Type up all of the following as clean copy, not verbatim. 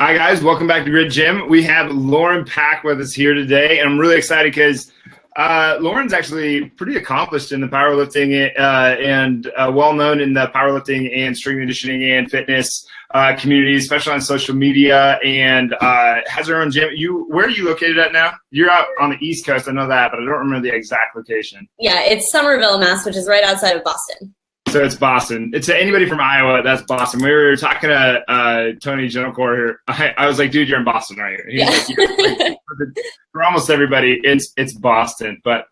Hi guys, welcome back to Grid Gym. We have Lauren Pack with us here today, and I'm really excited because Lauren's actually pretty accomplished in the powerlifting and well known in the powerlifting and strength and conditioning and fitness community, especially on social media, and has her own gym. Where are you located at now? You're out on the East Coast, I know that, but I don't remember the exact location. Yeah, it's Somerville, Mass, which is right outside of Boston. So it's Boston. It's anybody from Iowa, that's Boston. We were talking to Tony Gentilcore here. I was like, dude, you're in Boston, right? He's like, for almost everybody, it's Boston. But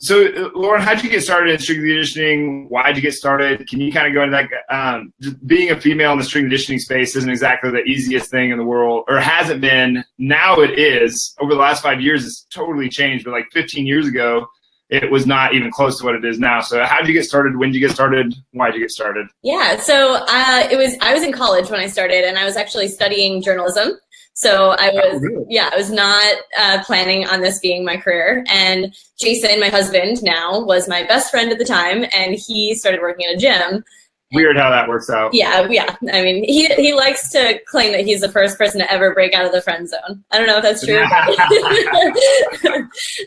so Lauren, how'd you get started in strength and conditioning? Why'd you get started? Can you kind of go into that? Just being a female in the strength and conditioning space isn't exactly the easiest thing in the world, or hasn't been. Now it is. Over the last 5 years, it's totally changed. But like 15 years ago, it was not even close to what it is now. So how did you get started? When did you get started? Why did you get started? Yeah, so I was in college when I started, and I was actually studying journalism. So I was not planning on this being my career. And Jason, my husband now, was my best friend at the time, and he started working at a gym. Weird how that works out. Yeah. I mean, he likes to claim that he's the first person to ever break out of the friend zone. I don't know if that's true.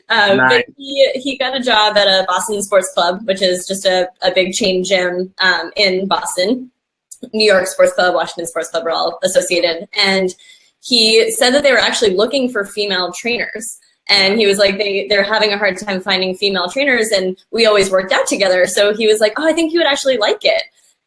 Nice. But he got a job at a Boston Sports Club, which is just a big chain gym in Boston. New York Sports Club, Washington Sports Club are all associated. And he said that they were actually looking for female trainers. And he was like, they're having a hard time finding female trainers, and we always worked out together. So he was like, oh, I think you would actually like it.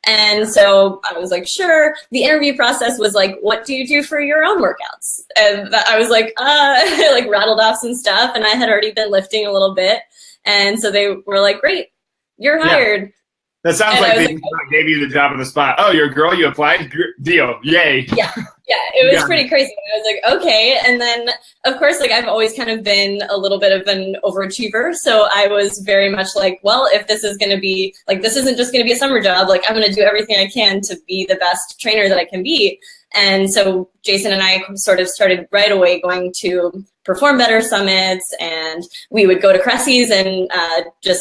And so I was like, sure. The interview process was like, what do you do for your own workouts? And I was like, I like rattled off some stuff, and I had already been lifting a little bit. And so they were like, great, you're hired. Yeah. That sounds like they gave you the job on the spot. Oh, you're a girl, you applied? Deal. Yay. Yeah, it was pretty crazy. I was like, okay. And then, of course, like I've always kind of been a little bit of an overachiever. So I was very much like, well, if this is going to be, like, this isn't just going to be a summer job. Like, I'm going to do everything I can to be the best trainer that I can be. And so Jason and I sort of started right away going to Perform Better summits, and we would go to Cressy's, and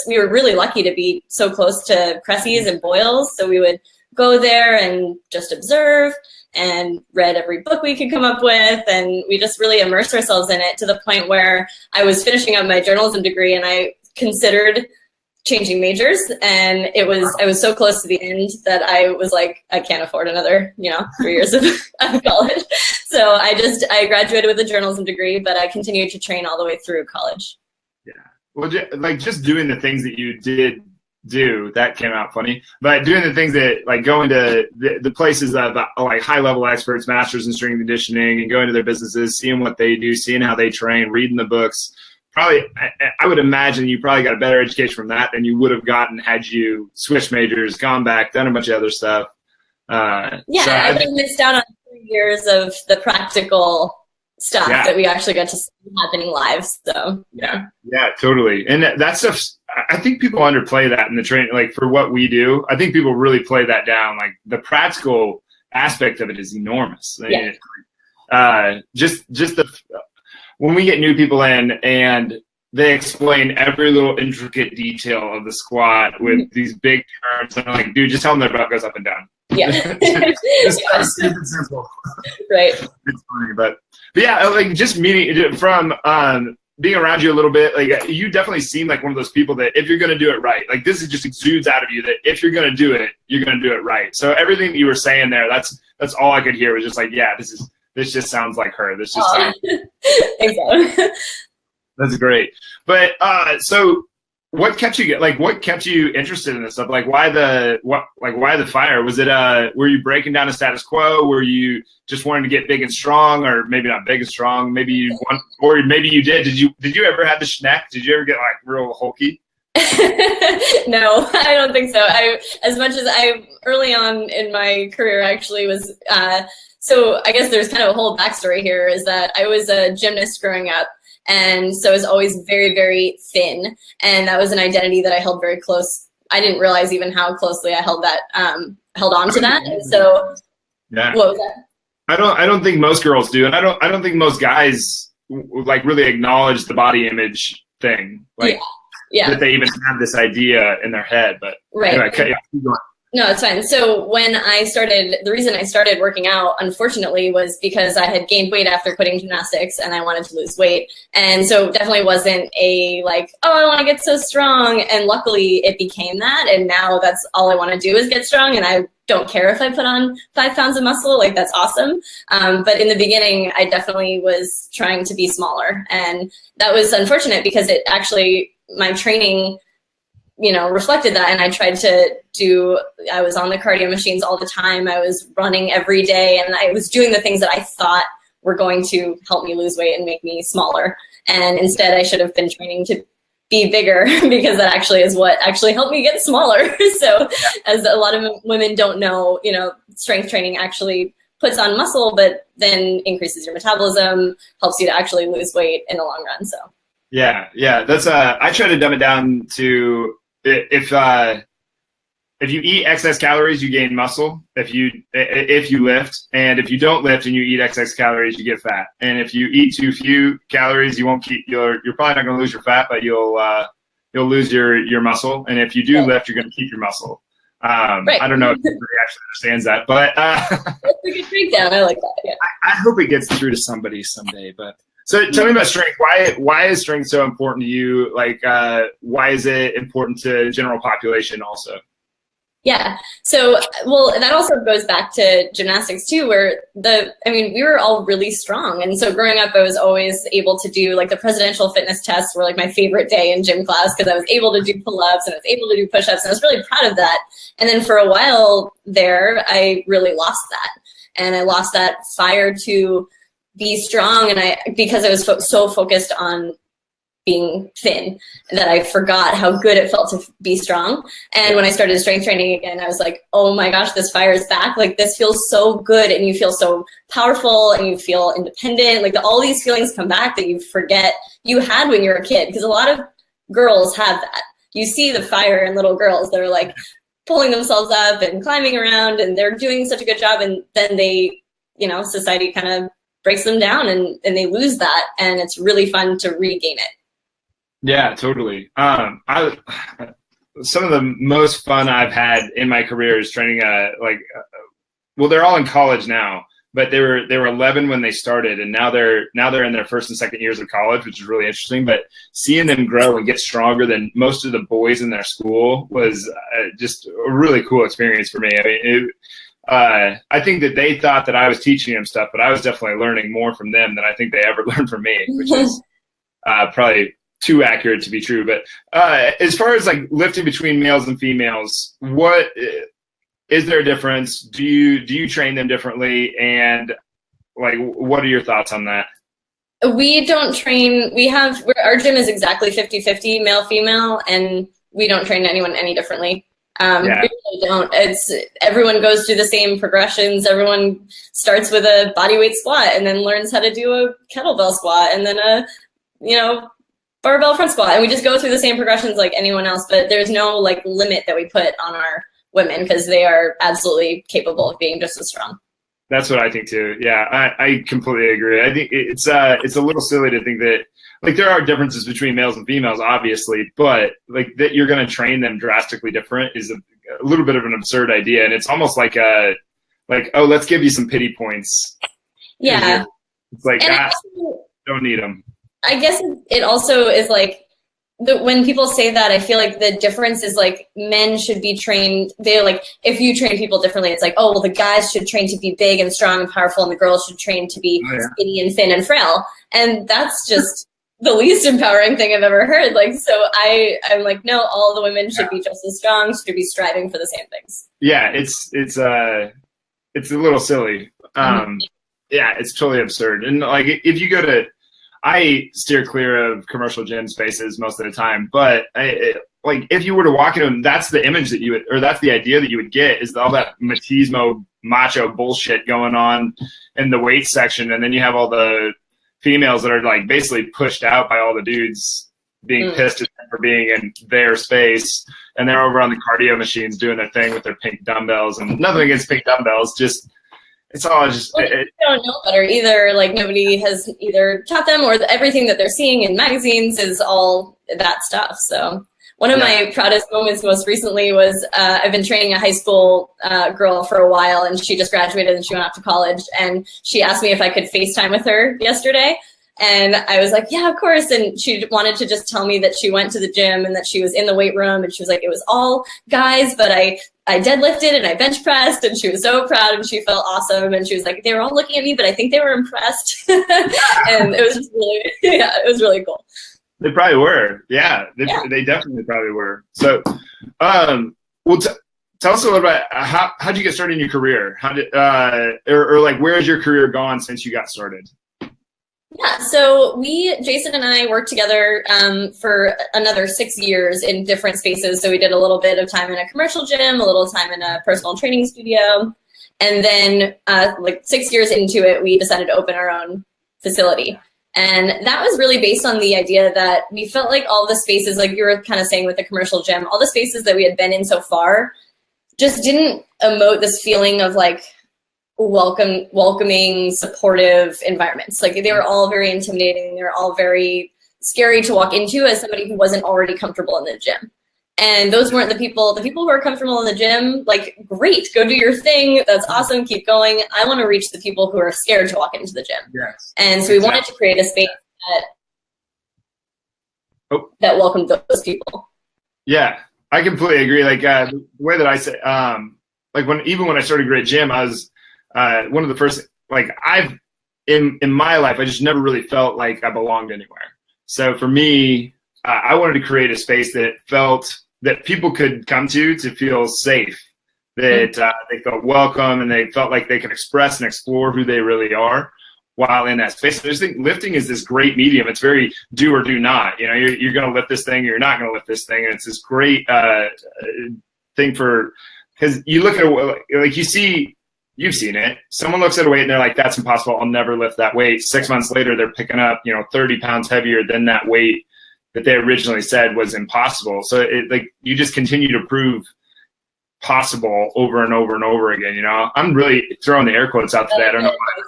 we were really lucky to be so close to Cressy's and Boyle's. So we would go there and just observe and read every book we could come up with. And we just really immersed ourselves in it to the point where I was finishing up my journalism degree, and I considered changing majors, and I was so close to the end that I was like, I can't afford another 3 years of college. So I graduated with a journalism degree, but I continued to train all the way through college. Yeah, well, like just doing the things that you did do, that came out funny, but doing the things that, like, going to the places of like high level experts, masters in strength and conditioning, and going to their businesses, seeing what they do, seeing how they train, reading the books. Probably, I would imagine you probably got a better education from that than you would have gotten had you switched majors, gone back, done a bunch of other stuff. So I think missed out on 3 years of the practical stuff that we actually got to see happening live. So yeah, totally. And that stuff, I think people underplay that in the training. Like, for what we do, I think people really play that down. Like, the practical aspect of it is enormous. Yeah. When we get new people in and they explain every little intricate detail of the squat with these big terms, and I'm like, dude, just tell them their butt goes up and down. Yeah. It's stupid simple. Right. It's funny, but yeah, like, just meeting from being around you a little bit, like, you definitely seem like one of those people that if you're going to do it right, like, this is just exudes out of you that if you're going to do it, you're going to do it right. So everything that you were saying there, that's all I could hear was just like, yeah, this just sounds like her. This just sounds exactly. That's great. But so what kept you interested in this stuff? Like, why the fire? Was it were you breaking down a status quo? Were you just wanting to get big and strong, or maybe not big and strong? Maybe you want, or maybe you did. Did you ever have the schneck? Did you ever get like real hulky? No, I don't think so. As much as I early on in my career actually was so I guess there's kind of a whole backstory here, is that I was a gymnast growing up. And so I was always very, very thin. And that was an identity that I held very close. I didn't realize even how closely I held on to that. And so, yeah. What was that? I don't think most girls do. And I don't think most guys like really acknowledge the body image thing. Like, yeah. that they even have this idea in their head. But right. Anyway, keep going. No, it's fine. So the reason I started working out, unfortunately, was because I had gained weight after quitting gymnastics and I wanted to lose weight. And so it definitely wasn't a like, oh, I want to get so strong. And luckily it became that. And now that's all I want to do is get strong. And I don't care if I put on 5 pounds of muscle, like that's awesome. But in the beginning, I definitely was trying to be smaller. And that was unfortunate because it actually, my training, reflected that. And I was on the cardio machines all the time. I was running every day and I was doing the things that I thought were going to help me lose weight and make me smaller. And instead I should have been training to be bigger because that actually is what actually helped me get smaller. So as a lot of women don't know, strength training actually puts on muscle, but then increases your metabolism, helps you to actually lose weight in the long run. So yeah, that's I try to dumb it down to if you eat excess calories, you gain muscle. If you lift, and if you don't lift and you eat excess calories, you get fat. And if you eat too few calories, you're probably not going to lose your fat, but you'll lose your muscle. And if you do lift, you're going to keep your muscle. Right. I don't know if anybody actually understands that, but that's a good breakdown. I like that. Yeah. I hope it gets through to somebody someday. But so tell me about strength. Why is strength so important to you? Like, why is it important to general population also? Yeah. So, well, that also goes back to gymnastics too, where we were all really strong. And so growing up, I was always able to do like the presidential fitness tests were like my favorite day in gym class because I was able to do pull-ups and I was able to do push-ups and I was really proud of that. And then for a while there, I really lost that. And I lost that fire to be strong. And because I was so focused on being thin that I forgot how good it felt to be strong. And when I started strength training again, I was like, oh my gosh, this fire is back. Like this feels so good. And you feel so powerful and you feel independent. Like all these feelings come back that you forget you had when you were a kid. Because a lot of girls have that. You see the fire in little girls that are like pulling themselves up and climbing around and they're doing such a good job. And then they, society kind of breaks them down and they lose that. And it's really fun to regain it. Yeah, totally. Some of the most fun I've had in my career is training. They're all in college now, but they were 11 when they started, and now they're in their first and second years of college, which is really interesting. But seeing them grow and get stronger than most of the boys in their school was just a really cool experience for me. I mean, I think that they thought that I was teaching them stuff, but I was definitely learning more from them than I think they ever learned from me, which is probably too accurate to be true. But as far as like lifting between males and females, what is there a difference? Do you train them differently? And like, what are your thoughts on that? We don't train. Our gym is exactly 50-50 male, female, and we don't train anyone any differently. We really don't. Everyone goes through the same progressions. Everyone starts with a bodyweight squat and then learns how to do a kettlebell squat and then a, barbell front squat, and we just go through the same progressions like anyone else, but there's no like limit that we put on our women because they are absolutely capable of being just as strong. That's what I think too. Yeah, I completely agree. I think it's a little silly to think that like there are differences between males and females, obviously, but like that you're going to train them drastically different is a little bit of an absurd idea, and it's almost like let's give you some pity points. Yeah, it's like don't need them. I guess it also is like when people say that, I feel like the difference is like men should be trained. They're like, if you train people differently, it's like, oh, well, the guys should train to be big and strong and powerful, and the girls should train to be skinny and thin and frail. And that's just the least empowering thing I've ever heard. Like, so I'm like, no, all the women should be just as strong, should be striving for the same things. Yeah, it's a little silly. Yeah, it's totally absurd. And like, if you go to, I steer clear of commercial gym spaces most of the time, but if you were to walk into them, that's the image that you would, or that's the idea that you would get, is all that machismo, macho bullshit going on in the weight section, and then you have all the females that are like basically pushed out by all the dudes being pissed at them for being in their space, and they're over on the cardio machines doing their thing with their pink dumbbells, and nothing against pink dumbbells, just. It's all just. They don't know better either. Like nobody has either taught them, or everything that they're seeing in magazines is all that stuff. So One of my proudest moments most recently was I've been training a high school girl for a while, and she just graduated and she went off to college, and she asked me if I could FaceTime with her yesterday. And I was like, yeah, of course. And she wanted to just tell me that she went to the gym and that she was in the weight room, and she was like, it was all guys, but I deadlifted and I bench pressed, and she was so proud and she felt awesome. And she was like, they were all looking at me, but I think they were impressed. And it was just really, it was really cool. They probably were. Yeah, they definitely probably were. So, well, tell us a little bit about how'd you get started in your career? How did, or like, where has your career gone since you got started? Yeah, so Jason and I worked together for another 6 years in different spaces. So we did a little bit of time in a commercial gym, a little time in a personal training studio. And then like 6 years into it, we decided to open our own facility. And that was really based on the idea that we felt like all the spaces, like you were kind of saying with the commercial gym, all the spaces that we had been in so far just didn't emote this feeling of like welcoming, supportive environments. Like they were all very intimidating. They were all very scary to walk into as somebody who wasn't already comfortable in the gym. And those weren't the people who are comfortable in the gym, like, great, go do your thing. That's awesome. Keep going. I want to reach the people who are scared to walk into the gym. Yes. And so we wanted to create a space that welcomed those people. Yeah, I completely agree. Like the way that I say, like when I started Great Gym, I was one of the first, like in my life, I just never really felt like I belonged anywhere. So for me, I wanted to create a space that felt that people could come to feel safe, that they felt welcome, and they felt like they could express and explore who they really are while in that space. I just think lifting is this great medium. It's very do or do not. You know, you're going to lift this thing, or you're not going to lift this thing. And it's this great thing because you look at it, like you've seen it. Someone looks at a weight and they're like, that's impossible. I'll never lift that weight. 6 months later, they're picking up, 30 pounds heavier than that weight that they originally said was impossible. So you just continue to prove possible over and over and over again. I'm really throwing the air quotes out today. I don't know why.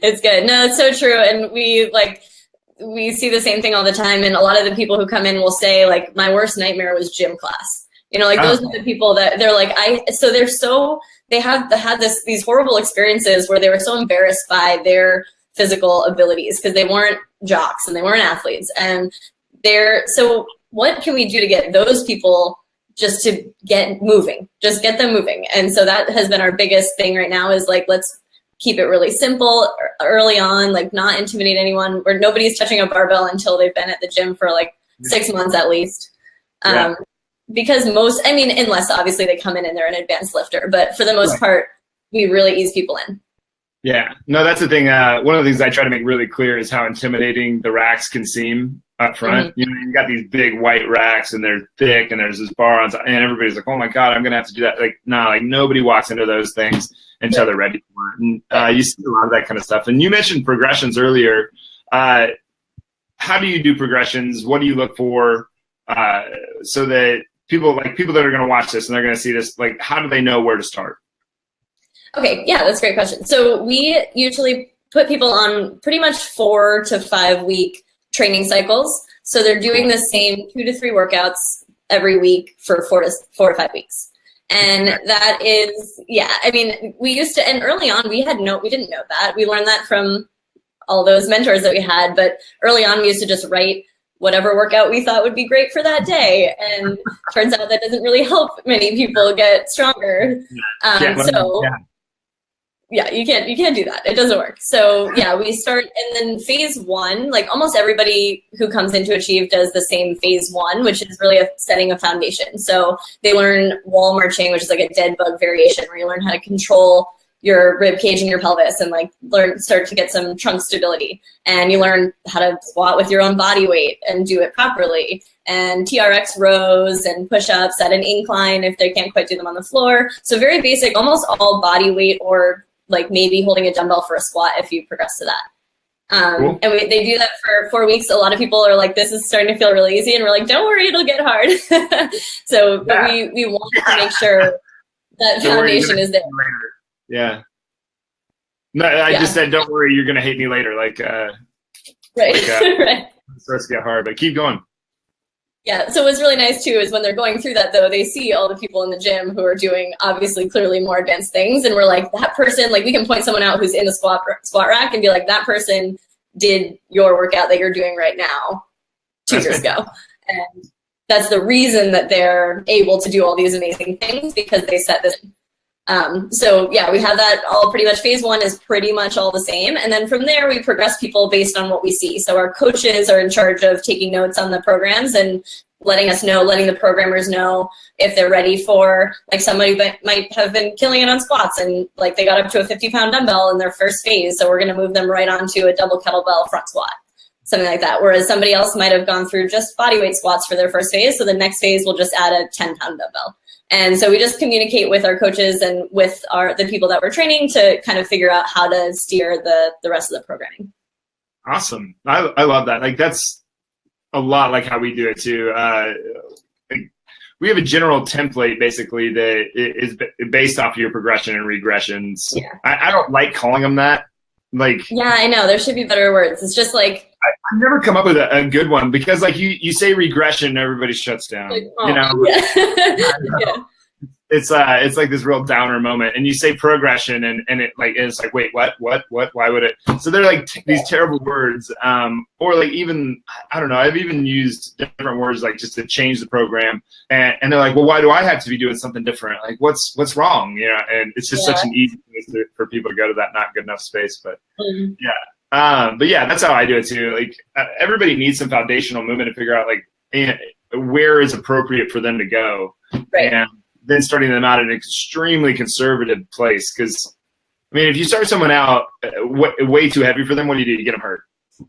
It's good. No, it's so true. And we see the same thing all the time. And a lot of the people who come in will say, like, my worst nightmare was gym class. Those are the people that they're like, they have had these horrible experiences where they were so embarrassed by their physical abilities because they weren't jocks and they weren't athletes. And so what can we do to get those people just to get moving, just get them moving? And so that has been our biggest thing right now is like, let's keep it really simple early on, like not intimidate anyone, where nobody's touching a barbell until they've been at the gym for like 6 months at least. Yeah. Because unless obviously they come in and they're an advanced lifter, but for the most part, we really ease people in. Yeah, no, that's the thing. One of the things I try to make really clear is how intimidating the racks can seem up front. Mm-hmm. You've got these big white racks and they're thick and there's this bar on top, and everybody's like, oh my God, I'm going to have to do that. Like, nah, like nobody walks into those things until they're ready for it. And you see a lot of that kind of stuff. And you mentioned progressions earlier. How do you do progressions? What do you look for so that people that are going to watch this and they're going to see this, like, how do they know where to start? Okay, yeah, that's a great question. So we usually put people on pretty much 4 to 5 week training cycles. So they're doing the same 2 to 3 workouts every week for 4 to 5 weeks. And that is, we used to, and early on we didn't know that. We learned that from all those mentors that we had, but early on we used to just write whatever workout we thought would be great for that day. And turns out that doesn't really help many people get stronger. You can't do that. It doesn't work. So we start, and then phase 1, like almost everybody who comes into Achieve does the same phase 1, which is really setting a foundation. So they learn wall marching, which is like a dead bug variation, where you learn how to control your rib cage and your pelvis and like start to get some trunk stability. And you learn how to squat with your own body weight and do it properly, and TRX rows and push-ups at an incline if they can't quite do them on the floor. So very basic, almost all body weight, or like maybe holding a dumbbell for a squat if you progress to that. Cool. And they do that for 4 weeks. A lot of people are like, this is starting to feel really easy. And we're like, don't worry, it'll get hard. But we want to make sure that foundation is there. Yeah. No, I just said, don't worry, you're going to hate me later. Right. Right. It starts to get hard, but keep going. Yeah, so what's really nice too is when they're going through that though, they see all the people in the gym who are doing obviously clearly more advanced things, and we're like, that person, like we can point someone out who's in the squat rack and be like, that person did your workout that you're doing right now 2 years ago. And that's the reason that they're able to do all these amazing things, because they set this. So yeah, we have that all pretty much. Phase 1 is pretty much all the same. And then from there, we progress people based on what we see. So our coaches are in charge of taking notes on the programs and letting us know, letting the programmers know if they're ready for, like somebody might have been killing it on squats and like they got up to a 50-pound dumbbell in their first phase. So we're going to move them right onto a double kettlebell front squat, something like that. Whereas somebody else might have gone through just bodyweight squats for their first phase. So the next phase will just add a 10-pound dumbbell. And so we just communicate with our coaches and with the people that we're training to kind of figure out how to steer the rest of the programming. Awesome. I love that. Like that's a lot like how we do it too. We have a general template basically that is based off of your progression and regressions. Yeah. I don't like calling them that. Like, yeah, I know there should be better words. It's just like I've never come up with a good one, because like you say regression, everybody shuts down. Like, oh, you know, yeah. It's like this real downer moment, and you say progression, and it's like, wait, what, why would it? So they're like these terrible words, or like even I don't know. I've even used different words like just to change the program, and they're like, well, why do I have to be doing something different? Like, what's wrong? You know, and it's just such an easy place for people to go to that not good enough space, but yeah. But yeah, that's how I do it too. Like everybody needs some foundational movement to figure out like where is appropriate for them to go, right? And then starting them out at an extremely conservative place. Because I mean, if you start someone out way too heavy for them, what do? You get them hurt,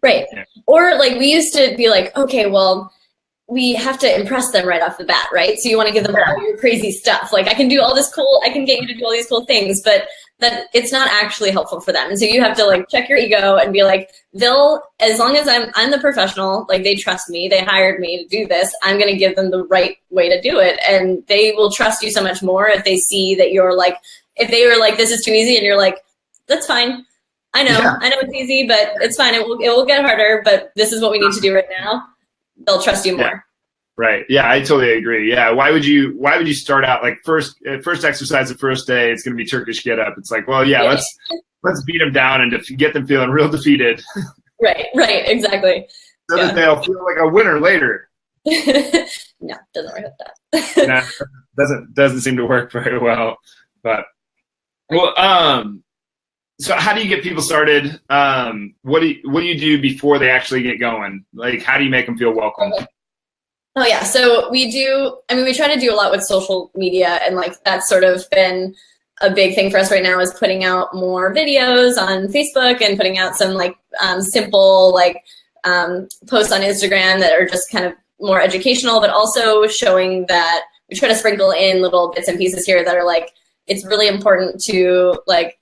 right? Yeah. Or like we used to be like, okay, well, we have to impress them right off the bat, right? So you want to give them all your crazy stuff. Like I can do all this cool, I can get you to do all these cool things, but that it's not actually helpful for them. And so you have to like check your ego and be like, as long as I'm the professional, like they trust me, they hired me to do this, I'm going to give them the right way to do it. And they will trust you so much more if they see that you're like, if they were like, this is too easy, and you're like, that's fine. I know it's easy, but it's fine. It will get harder, but this is what we need to do right now. They'll trust you more. Yeah. Right. Yeah, I totally agree. Yeah. Why would you start out like first exercise the first day, it's going to be Turkish get up. It's like, well, yeah, let's beat them down and get them feeling real defeated. Right. Exactly. So that they'll feel like a winner later. No, doesn't work like that. No, doesn't seem to work very well. But so how do you get people started? What do you do before they actually get going? Like, how do you make them feel welcome? Okay. Oh yeah, so we try to do a lot with social media, and like that's sort of been a big thing for us right now, is putting out more videos on Facebook and putting out some like simple like posts on Instagram that are just kind of more educational, but also showing that we try to sprinkle in little bits and pieces here that are like, it's really important to like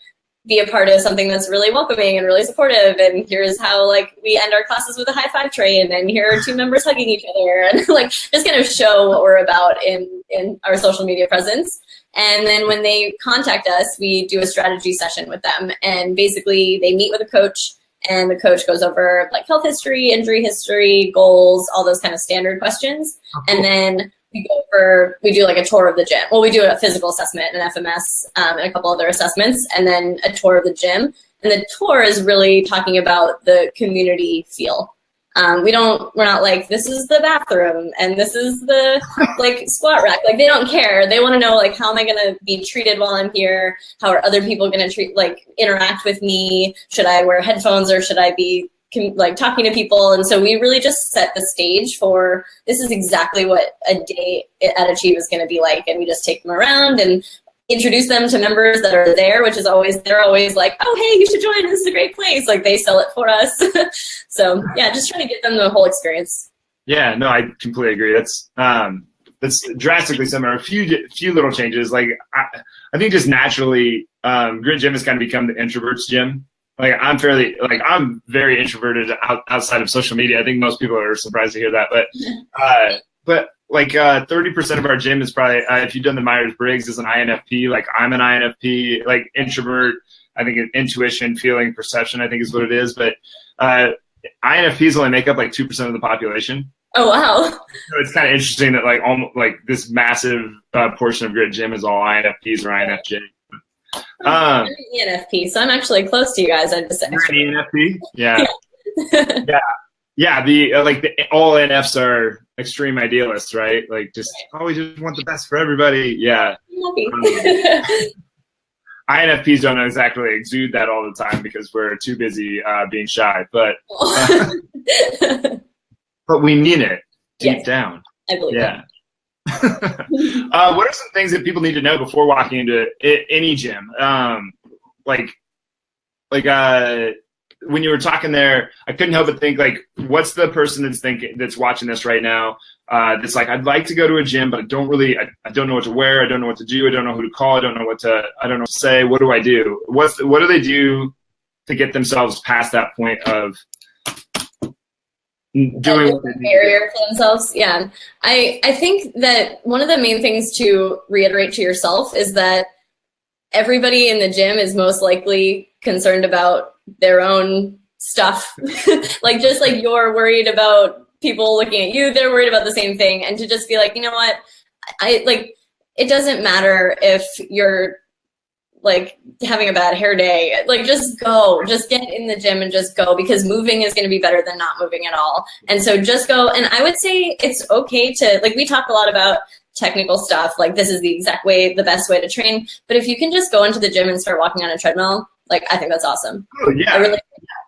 be a part of something that's really welcoming and really supportive. And here's how like we end our classes with a high five train, and here are 2 members hugging each other, and like just kind of show what we're about in our social media presence. And then when they contact us, we do a strategy session with them, and basically they meet with a coach, and the coach goes over like health history, injury history, goals, all those kind of standard questions. Oh, cool. And then we do like a tour of the gym. Well, we do a physical assessment, an FMS, and a couple other assessments, and then a tour of the gym. And the tour is really talking about the community feel. We're not like, this is the bathroom and this is the like squat rack. Like they don't care. They want to know like, how am I going to be treated while I'm here? How are other people going to interact with me? Should I wear headphones, or should I be like talking to people? And so we really just set the stage for, this is exactly what a day at Achieve is going to be like. And we just take them around and introduce them to members that are there, which is they're always like, oh, hey, you should join. This is a great place. Like they sell it for us. So yeah, just trying to get them the whole experience. Yeah, no, I completely agree. That's drastically similar. A few little changes. Like I think just naturally, Grit Gym has kind of become the introverts gym. Like I'm very introverted outside of social media. I think most people are surprised to hear that, but like 30% of our gym is probably, if you've done the Myers-Briggs, is an INFP. Like I'm an INFP, like introvert. I think intuition, feeling, perception, I think is what it is. But INFPs only make up like 2% of the population. Oh, wow. So it's kind of interesting that like almost like this massive portion of Grit Gym is all INFPs or INFJ. I'm an ENFP, so I'm actually close to you guys. I just you're an ENFP? Yeah. Yeah. The all NFs are extreme idealists, right? Like just we just want the best for everybody. Yeah. INFPs don't exactly exude that all the time because we're too busy being shy, but but we mean it deep down. I believe that. What are some things that people need to know before walking into any gym? When you were talking there, I couldn't help but think like, what's the person that's watching this right now? That's like, I'd like to go to a gym, but I don't know what to wear. I don't know what to do. I don't know who to call. I don't know what to say. What do I do? What do they do to get themselves past that point of doing what they need barrier for themselves? Yeah. I think that one of the main things to reiterate to yourself is that everybody in the gym is most likely concerned about their own stuff. Like, just like you're worried about people looking at you, they're worried about the same thing. And to just be like, you know what? It doesn't matter if you're like having a bad hair day, like just go, just get in the gym and just go, because moving is going to be better than not moving at all. And so just go. And I would say it's okay to, like, we talk a lot about technical stuff, like this is the best way to train. But if you can just go into the gym and start walking on a treadmill, like, I think that's awesome. Oh, yeah.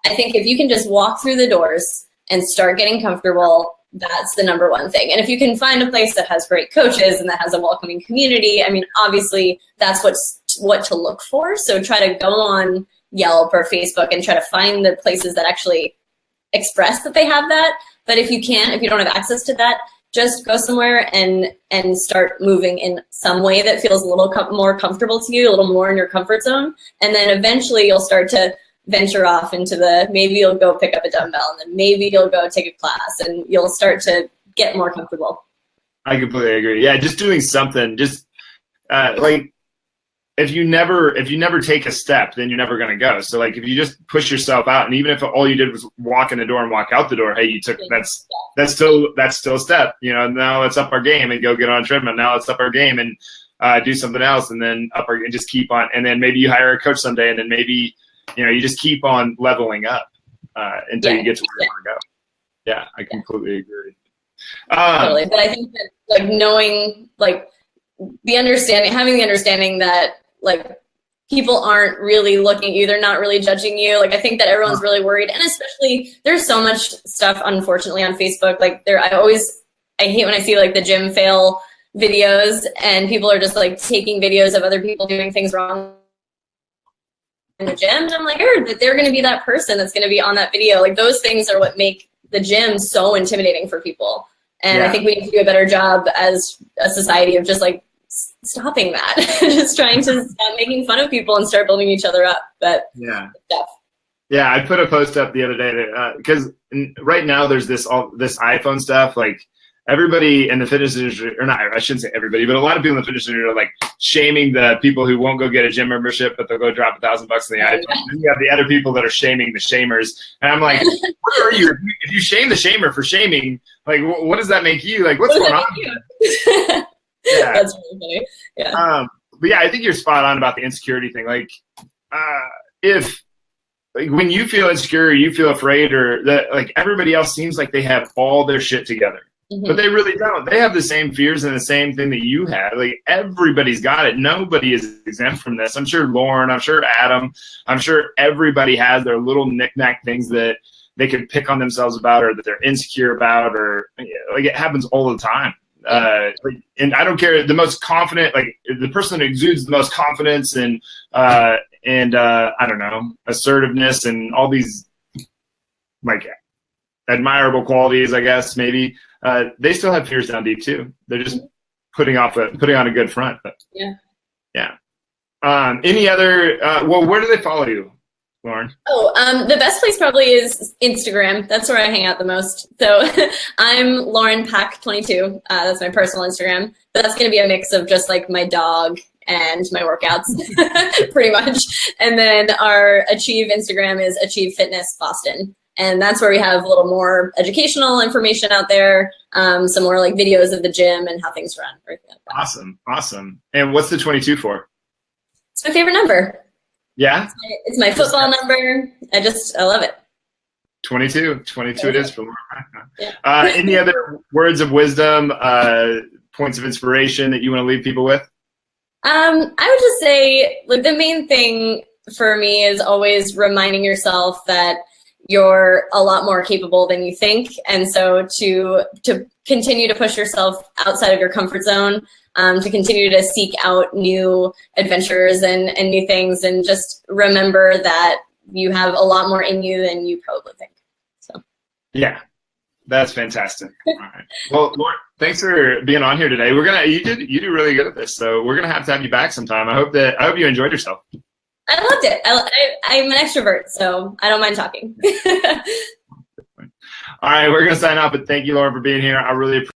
I think if you can just walk through the doors and start getting comfortable, that's the number one thing. And if you can find a place that has great coaches and that has a welcoming community, I mean, obviously that's what to look for. So try to go on Yelp or Facebook and try to find the places that actually express that they have that. But if you don't have access to that, just go somewhere and start moving in some way that feels a little more comfortable to you, a little more in your comfort zone. And then eventually you'll start to venture off into maybe you'll go pick up a dumbbell, and then maybe you'll go take a class, and you'll start to get more comfortable. I completely agree. Yeah, just doing something. Just like if you never take a step, then you're never going to go. So like if you just push yourself out, and even if all you did was walk in the door and walk out the door, hey, you took that's still a step. You know, now let's up our game and go get on a treadmill. Now let's up our game and do something else, and then and just keep on. And then maybe you hire a coach someday, and then maybe you just keep on leveling up until you get to where you want to go. Yeah, I completely agree. Totally. But I think that like knowing, like having the understanding that like people aren't really looking at you, they're not really judging you. Like I think that everyone's really worried, and especially there's so much stuff unfortunately on Facebook. Like I hate when I see like the gym fail videos and people are just like taking videos of other people doing things wrong in the gym, and I'm like, that they're going to be that person that's going to be on that video. Like those things are what make the gym so intimidating for people. And I think we need to do a better job as a society of just like stopping that, just trying to stop making fun of people and start building each other up. But yeah, I put a post up the other day because right now there's this iPhone stuff. Like everybody in the fitness industry, or not, I shouldn't say everybody, but a lot of people in the fitness industry are like shaming the people who won't go get a gym membership, but they'll go drop $1,000 on the iPhone. Then you have the other people that are shaming the shamers. And I'm like, where are you? If you shame the shamer for shaming, like, what does that make you? Like, what's going on? Yeah. That's really funny. Yeah. But yeah, I think you're spot on about the insecurity thing. Like, when you feel insecure, you feel afraid, or that like everybody else seems like they have all their shit together. Mm-hmm. But they really don't. They have the same fears and the same thing that you have. Like everybody's got it. Nobody is exempt from this. I'm sure Lauren, I'm sure Adam, I'm sure everybody has their little knick-knack things that they can pick on themselves about, or that they're insecure about, or like it happens all the time. And I don't care, the most confident, like the person that exudes the most confidence and I don't know, assertiveness and all these like admirable qualities, I guess, maybe, they still have fears down deep too. They're just putting on a good front. But, yeah. Any other, where do they follow you, Lauren? The best place probably is Instagram. That's where I hang out the most. So I'm Lauren Pack 22. That's my personal Instagram. But that's going to be a mix of just like my dog and my workouts, pretty much. And then our Achieve Instagram is Achieve Fitness Boston. And that's where we have a little more educational information out there, some more like videos of the gym and how things run. Like Awesome. And what's the 22 for? It's my favorite number. Yeah? It's my football number. I love it. 22 it is for Laura. Yeah. Any other words of wisdom, points of inspiration that you want to leave people with? I would just say, like, the main thing for me is always reminding yourself that you're a lot more capable than you think. And so to continue to push yourself outside of your comfort zone, to continue to seek out new adventures and new things, and just remember that you have a lot more in you than you probably think. So. Yeah. That's fantastic. All right. Well, Laura, thanks for being on here today. You do really good at this, so we're gonna have to have you back sometime. I hope you enjoyed yourself. I loved it. I'm an extrovert, so I don't mind talking. All right, we're gonna sign off, but thank you, Laura, for being here. I really appreciate